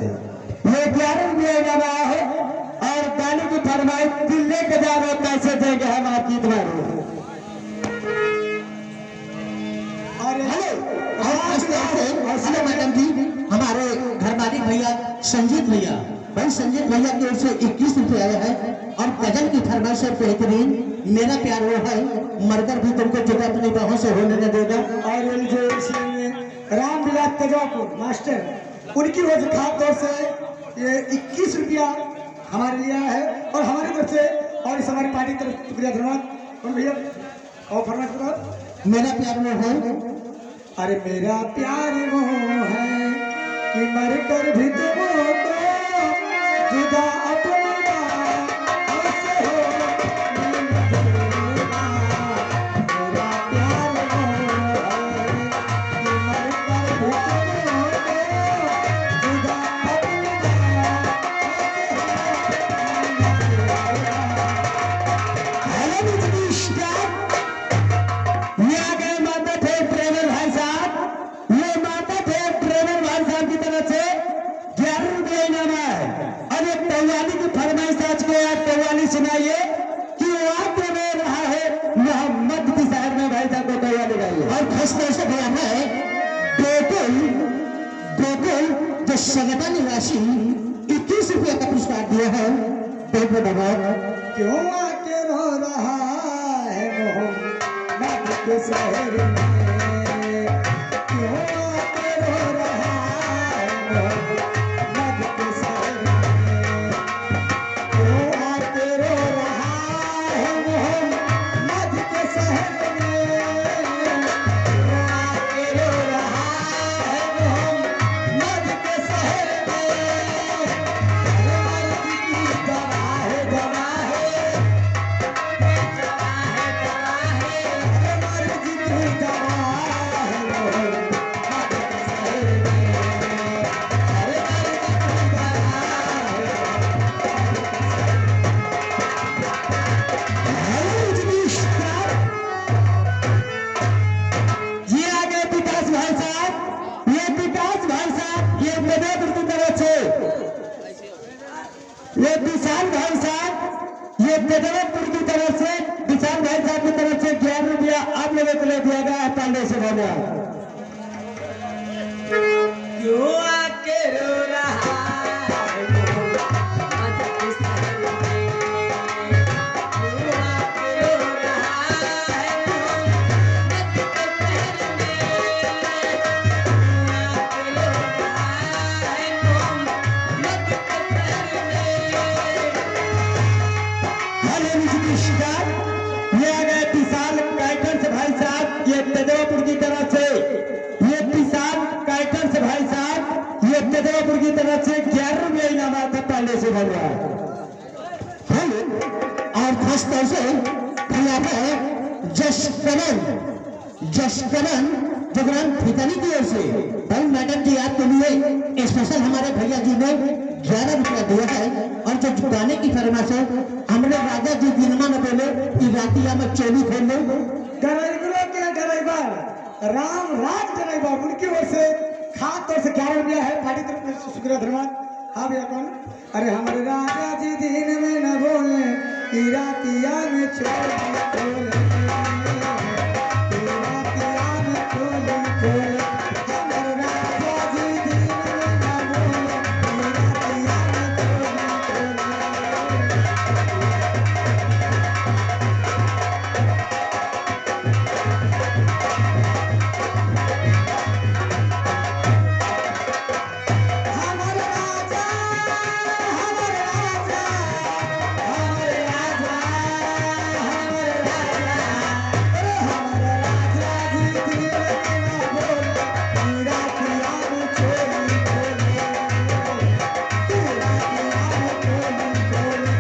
से ये 11 रुपये इनाम आया है और गाने की फरमाइश दिल्ली के जानो कैसे देंगे हम आपकी द्वारा। हेलो मैडम जी, हमारे घर मालिक भैया संजीत भैया, भाई संजीत भैया की ओर से 21 रुपये आया है और गजल की फरमाइश है बेहतरीन, मेरा प्यार वो है मरकर भी तुमको जुदा अपनी बाहों से होने न देगा। और ये जो राम विलास तेजापुर मास्टर उनकी वजह से खास तौर से ये 21 रुपया हमारे लिए आया है और हमारी तरफ से और इस हमारी पार्टी की तरफ शुक्रिया धन्यवाद। और भैया और फरमाइश बताओ। मेरा प्यार वो है, अरे मेरा प्यार वो है कि मर कर भी तुमको जुदा अपनी बाहों से हो नहीं देगा। मेरा प्यार वो है कि मर कर भी तुमको जुदा अपनी बाहों से हो नहीं देगा। माता थे ट्रेनर भाई साहब, ये माता थे ट्रेनर भाई साहब की तरफ से 11 रुपये इनाम है और एक कव्वाली की फरमाइश आज के आज कव्वाली सुनाइए कि वाक्य में रहा है मोहम्मद की शहर में भाई साहब को कव्वाली गाइए। और खासतौर से भैया है गोकुल जो सगटा निवासी 21 रुपये का पुरस्कार दिया है। बहुत बहुत धन्यवाद। क्यों आके रो रहा है मोहम्मद के शहर में, क्यों आके रो रहा है मोहम्मद के शहर में, क्यों आके रो रहा है मोहम्मद के शहर में, क्यों आके रो रहा है मोहम्मद के शहर में। मर्द की दवा है दवा है, मर्द की दवा है मोहम्मद के शहर में। अरे मर्द की दवा है। ये आ गए विकास भाई साहब, ये विकास भाई साहब, ये मदद की तरफ से ये विशाल भाई साहब, ये बेदरपुर की तरफ से विशाल भाई साहब की तरफ से 11 रुपया आप लोगों को ले दिया गया है पांडे से भैया। क्यों आके रो रहा है मोहम्मद के शहर में, क्यों आके रो रहा है मोहम्मद के शहर में, क्यों आके रो रहा है मोहम्मद के शहर में। ये आ गए विशाल काइटर्स भाई साहब, ये तेजवापुर की तरफ से, ये विशाल काइटर्स भाई साहब, ये तेजवापुर की तरफ से 11 रुपये इनाम था पहले से भर रहा है। और खासतौर से भैया है जशकरण जगरान ठिकानी की ओर से, भाई मैडम जी आपके लिए स्पेशल हमारे भैया जी ने 11 रुपया दिया है। और जो गाने की फरमाइश है, हमने राजा जी दिनमा न बोले कि रातिया में चोली खोल लो। ड्राइवरों के ड्राइवर राम राज ड्राइवर, उनकी ओर से खास तौर से 11 रुपया है पार्टी तरफ से शुक्रिया धन्यवाद। हाँ भैया कौन? अरे हमारे राजा जी दिन में न बोले कि रातिया में चोली खोले, कि रातिया में चोली खोले। हमारे राजा जी दिन में न बोले कि रातिया में चोली खोले। हमारे राजा, हमारे राजा, हमारे राजा, हमारे राजा, अरे हमारे राजा जी दिल में न बोले कि रातिया में चोली खोले, कि रातिया में चोली खोले।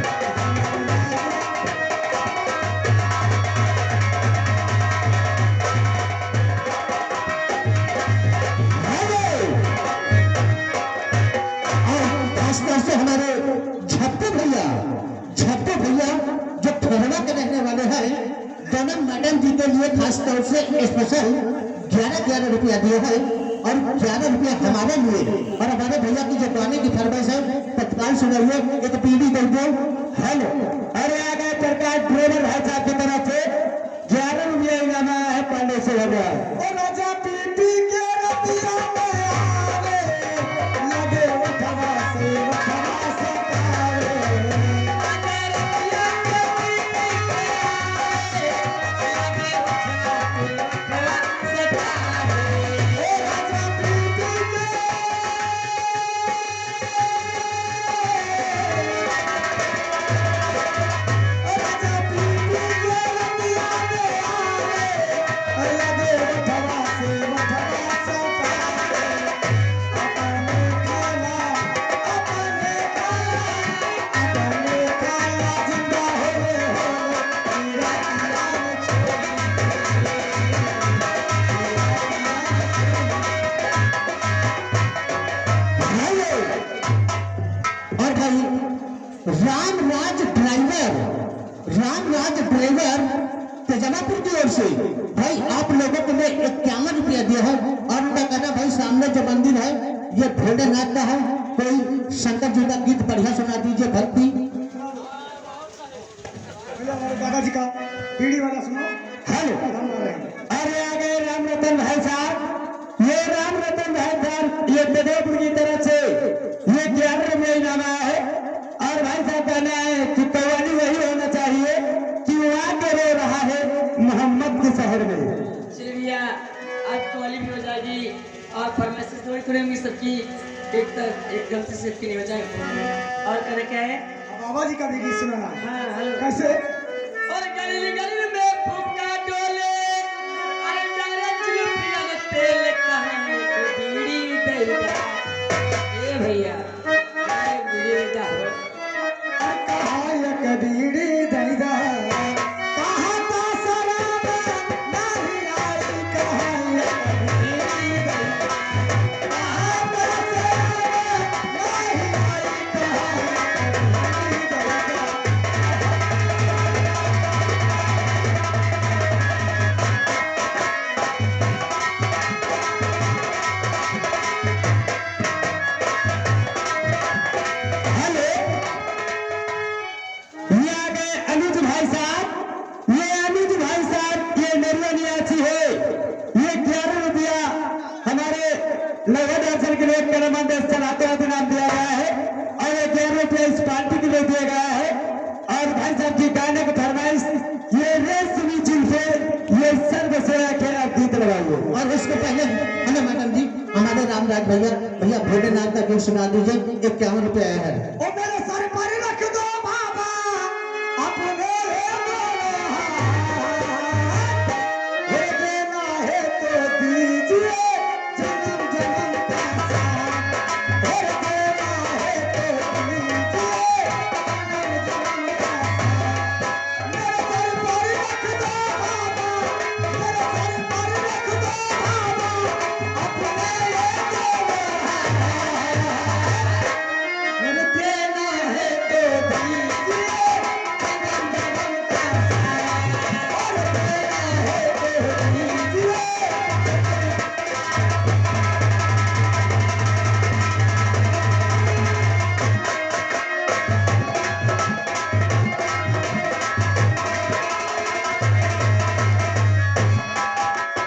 खासतौर से हमारे झप्पू भैया जो ठोरना के रहने वाले हैं, दोनों मैडम जी के लिए खासतौर से स्पेशल 11 रुपया दिए हैं। और 11 रुपया हमारे लिए और हमारे भैया की जो गाने की फरमाइश है तत्काल सुनाइए। एक पीढ़ी दे दो। हेलो, अरे आ गए सरकार ड्राइवर भाई साहब की तरफ से 11 रुपया इनाम आया है पांडे से हो गया। ओ राजा पीपी के रतिया में आवे, लगे उठवा से सतावे। लगे रतिया के पीपी के आवे, लगे उठवा से सतावे। ओ राजा पीपी के और भाई रामराज ड्राइवर तेजमापुर की ओर से भाई आप लोगों के लिए 51 रुपया दिया है और उनका कहना भाई सामने जो मंदिर है ये भोलेनाथ का है। कोई शंकर जी का गीत बढ़िया सुना दीजिए भक्ति। हमारे दादाजी का पीढ़ी वाला सुनो। हेलो, अरे आ गए राम रतन भाई साहब। ये राम रतन भाई साहब ये तेजपुर की तरफ से ये 11 रुपये इनाम आया है और भाई साहब कहना है कि कव्वाली वही होना चाहिए कि वहाँ के रो रहा है मोहम्मद के शहर में। चलिए आज कवाली भी हो जाएगी और फरमाइश थोड़ी थोड़ी होंगी सबकी, एक गलती से नहीं हो जाएगी। और कहना क्या है, बाबा जी का भी गीत सुनाना। हाँ हेलो। कैसे? और गली गली में फुक्का डोले, अरे जाने चुपिया न तेल कहानी को बीड़ी देगा। ए भैया अरे बीड़ी देगा कहाँ ये कबीरी दैदा, कहाँ तो शराब नहीं आई, कहाँ ये कबीरी दैदा, कहाँ तो शराब नहीं आई, कहाँ ये कबीरी दैदा। हेलो, ये आ गए अनुज भाई साहब। ये अनुज भाई साहब ये नरिया निवासी है। ये 11 रुपया हमारे नगद अवसर के लिए कर्मंद चलाते हुए नाम दिया गया है और ये 11 रुपया इस पार्टी के लिए दिया गया है। और भाई साहब की गाने की फरमाइश ये रेशमी चिल से ये सर्व सेवा के आप गीत लगाइए। और उसके पहले हेलो मैडम जी हमारे रामराज भैया भोलेनाथ का गीत सुना दीजिए। 51 रुपया आया है। ओ मेरे सर पर रख दो बाबा अपने हाथ, हे देना है तो दीजिए जन्म जन्म का साथ, हे देना है तो दीजिए जन्म जन्म का साथ। मेरे सर पर रख दो बाबा, मेरे सर पर रख दो बाबा अपने देना है तो दीजिए जन्म जन्म का साथ, और देना है तो दीजिए।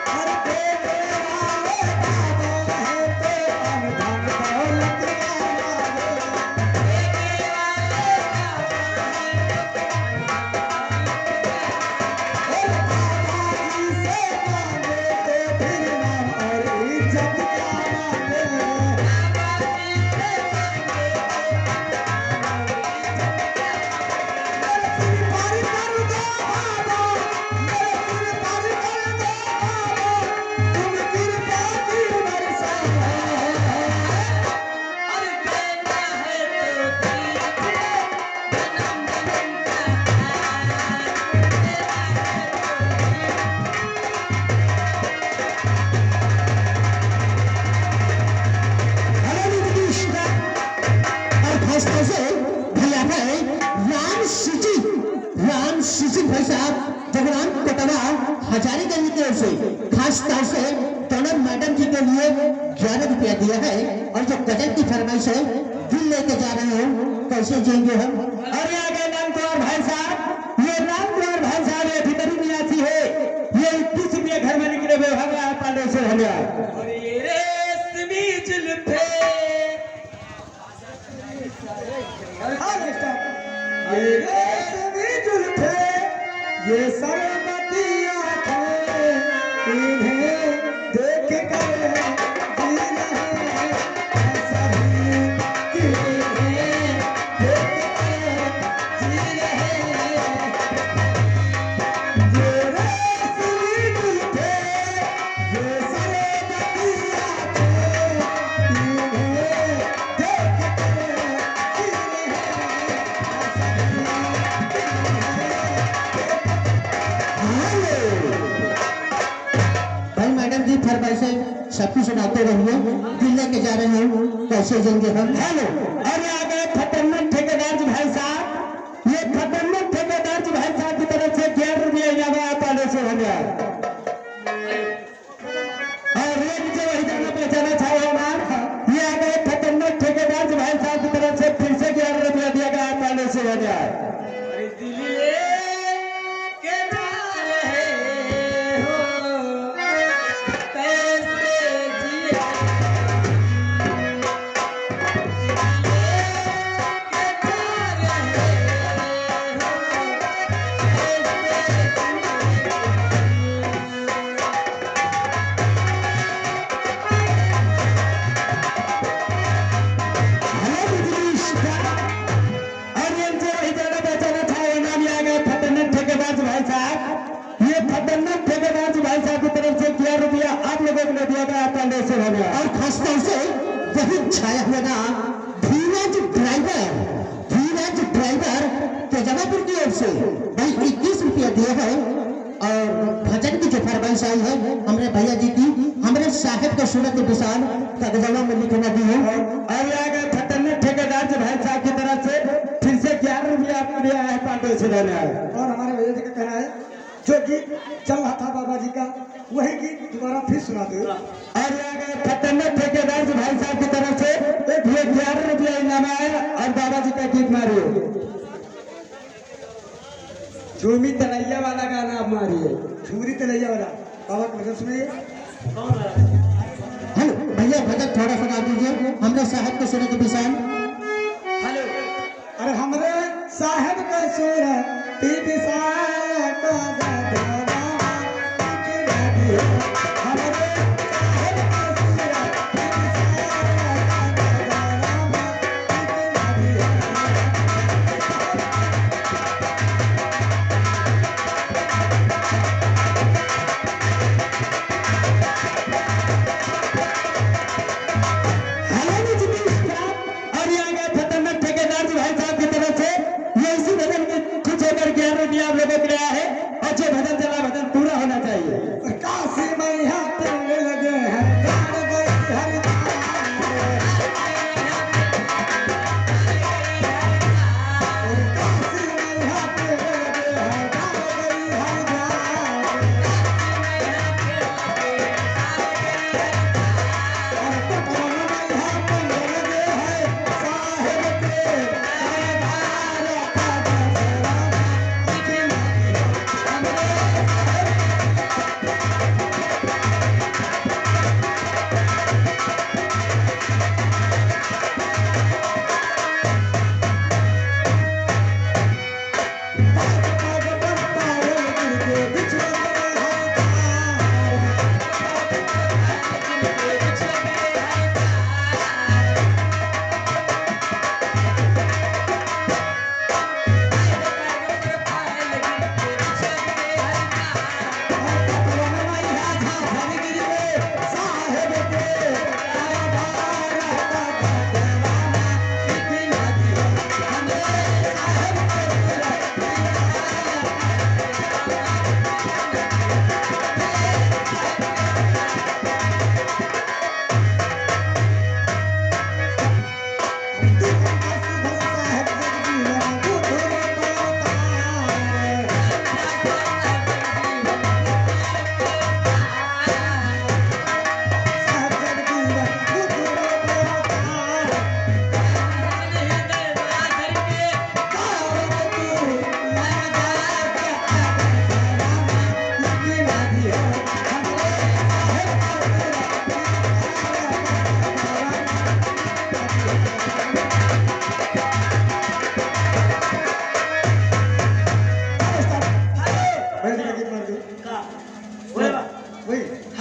और देने वाले बाबा है तो अनधन दौलत भाई साहब जगराम कोटवा हजारीगंज की ओर से खास तौर से टोनर मैडम जी के लिए 11 रुपया दिया है और जो गजल की फरमाइश है दिल लेके जा रहे हो, कैसे जिएंगे हम। अरे आगे नाम कुमार भाई साहब, ये नाम कुमार भाई साहब ये भीतरी निवासी है, ये 21 रुपये घर में निकले हुए हमारे पाले से हमारे। और ये रेशमी जुल्फे ये रेशमी जुल्फे, ये सरमती आंखें, इन्हें देख कर जी रहे हैं सभी, इन्हें देख कर जी रहे हैं। ये रेशमी जुल्फे, ये सरमती आंखें, इन्हें देख कर जी रहे भाई मैडम जी फरमाइश सबको सुनाते रहिए, दिल लेके जा रहे हो, कैसे जिएंगे हम। हेलो, अरे आ गए खतरनाक ठेकेदार जी भाई साहब, ये खतरनाक ठेकेदार जी भाई साहब की तरफ से 11 रुपये इनाम पाले से हो गया। और ये नीचे वही जाना पहचाना छाया हमार, ये आ गए खतरनाक ठेकेदार जी भाई साहब की तरफ से फिर से 11 रुपया दिया गया पाले से हो गया। अरे दिलिए के जा रहे हो, कैसे जिए हेलो बिजली स्टार, और ये नीचे वही जाना पहचाना छाया नाम, ये आ गए खतरनाक ठेकेदार जी भाई साहब, ये खतरनाक ठेकेदार जी भाई साहब की तरफ से 11 रुपया आप लोगों को दिया गया पाले से हो गया। और खासतौर से वही छाया हुआ नाम धीरज ड्राइवर तेजापुर की ओर से भाई 21 रुपया दिया है। और भजन की जो फरमाइश आई है हमारे भैया जी की, हमारे साहेब का सूरत विशाल कागजवा में लिखना दी है। और ये आ गए खतरनाक ठेकेदार जी भाई साहब की तरफ से फिर से 11 रुपया आपको दिया है पाले से देना है। और हमारे भैया जी का कहना है जो गीत चल रहा था बाबा जी का वही गीत दोबारा फिर सुना दो। और ये आ गए खतरनाक ठेकेदार जी भाई साहब की तरफ से एक 11 रुपया इनाम है और बाबा जी का गीत मारिए। झूमी तलैया वाला गाना आप मारिए, झूरी तलैया वाला बाबा का भजन सुनिए। हेलो भैया भजन थोड़ा सुना दीजिए, हमारे साहेब का सूरत विशाल। हेलो अरे हमरे साहेब का सूरत विशाल का गाना, हमरे साहेब का सूरत और ये आ गए खतरनाक ठेकेदार जी भाई साहब की तरफ से ये इसी भजन के कुछ होकर 11 रुपया आप लोगों को दिया है। और जो भजन चला भजन पूरा होना चाहिए। काशी मैया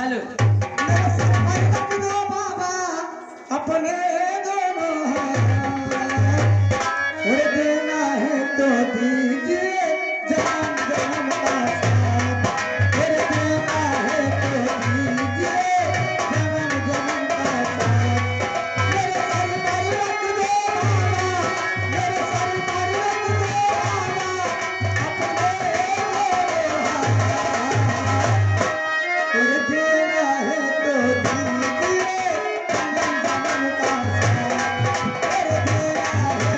हेलो मेरे सर पर रख दो बाबा अपने दोनों हाथ। और देना है तो दीजिए जन्म जन्म का साथ। और देना है तो दीजिए जन्म जन्म का साथ। मेरे सर पर रख दो बाबा, मेरे सर पर रख दो बाबा अपने दोनों हाथ। और देना है तो दीजिए जन्म जन्म का साथ। और देना है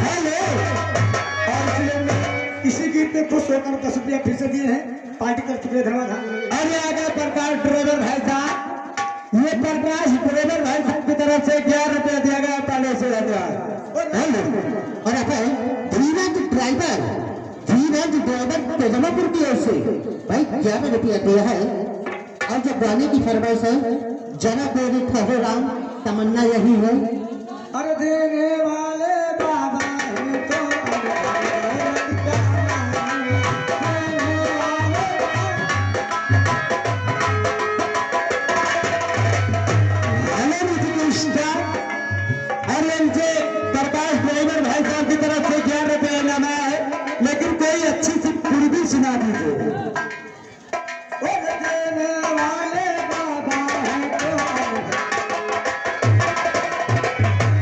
हेलो। और इसलिए मैं इसी गीत पे खुश होकर 10 रुपया फिर से दिए हैं पार्टी कर चुके धन्यवाद। अरे आगे प्रकाश ड्राइवर भाई साहब, ये प्रकाश ड्राइवर भाई साहब की तरफ से 11 रुपया दिया गया पहले से हेलो। और अपन धीरज ड्राइवर तेजमापुर की ओर से भाई 11 रुपया दिया है। और जो गाने की फरमाइश है जना बेरी ठहरो राम, तमन्ना यही है। अरे देने वाले बाबा है तो अवतार का नाम। देने वाले हेलो म्यूजिक स्टार, और इनसे प्रकाश ड्राइवर भाई साहब की तरफ से 11 रुपया इनाम है। लेकिन कोई अच्छी सी पूर्वी सुना दीजिए।